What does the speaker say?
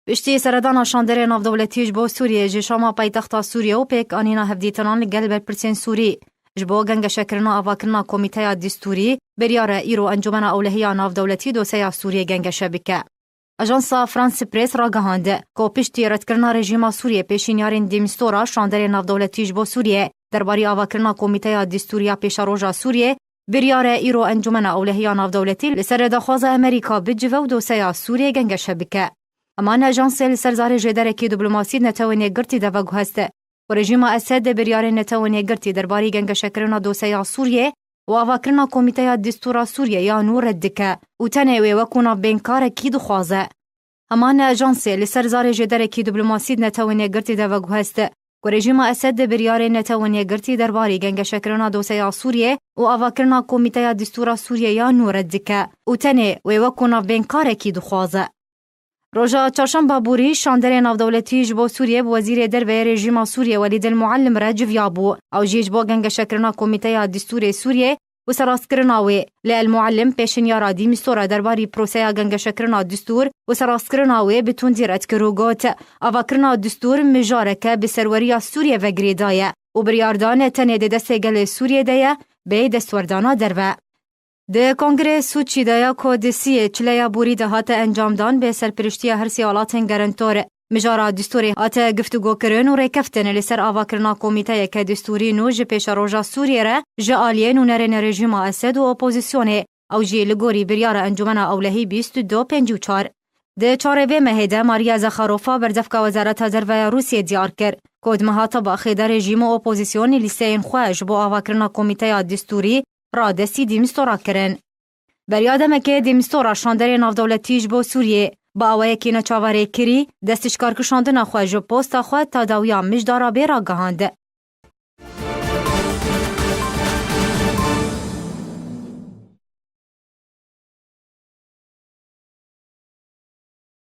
پشتی سردانا شاندر نافدولتی جبو سوریه جشاما پایتخت سوریه و پیک آنینا هفدیتنان لگل برپرسین سوری جبو گنگ شکرنا آواکرنا کمیته دستوری بریار ایرو انجمن اولهی نافدولتی دوسیا سوریه گنگ شبکه. اجانسا فرانس پریس را گهانده که پشتی ردکرنا رژیم سوریه پیشینیارین دیمستورا شاندر نافدولتی جبو سوریه درباری آواکرنا کمیته دستوری پیشاروجا سوریه بریار ایرو انجمن اولهی نافدولتی لسر دخواز امریکا بجوه و دوسیا سوریه گنگ شبکه. امان اجانس لسرزار جدرکی دیپلماسی نتوانی گرتی دوگو هسته و رژیم اسد بریار نتوانی گرتی درباری گنگ شکرنا دوسیا سوریه و آواکرنا کمیته دستور سوریه یا نور دکه و تنوی وکونا بینکار کی دخوازه. امان اجانس لسرزار جدرکی دیپلماسی نتوانی گرتی دوگو هسته و رژیم اسد بریار نتوانی گرتی درباری گنگ شکرنا دوسیا سوریه و آواکرنا کمیته دستور سوریه یا نور دکه و تنوی وکونا بینکار کی دخوازه. روژا چهارشنبه بوری شاندر نافدولتی جبو سوریه وزیر دربه رژیم سوریه ولید المعلم را جویابو او جبو گنگ شکرنا کمیته دستور سوریه و سراسکرناوی للمعلم پیشنیارا دیمستورا درباری پروسه گنگ شکرنا دستور و سراسکرناوی بتون دیرت کرو گوت آواکرنا دستور مجارکه به سروری سوریه و گریدایه و بریاردان تنه ده دست گل سوریه ده به دستوردانا دربه. ده کنگره سوچی دایا که دسیه چلیا بوری ده هات انجام دان به سرپرشتی هر سیالاتن گرنطور مجارا دستوری هات گفتگو کرن و ریکفتن لسر آواکرنا کمیته که دستوری نو جه پیش روژا سوریه را جه آلیه نونرن رژیم اسد و اپوزیسیونه او جه لگوری بریار انجمن اولهی 2254. ده چاره مهده ماریا زخاروفا بردفک وزارت دربه روسیه دیار کرد کود مهاتب خیده رژیم و اپوزیسیون لیسین خواهش با آواکرنا کمیته دستوری را دستی دیمستورا کرن. بریادمه که دیمستورا شاندر نافدولتی جبو سوریه با اوه که نچاوره کری دستشکار کشاندن خواه جو پوستا خواه تا داویا مجدارا بیرا گهانده.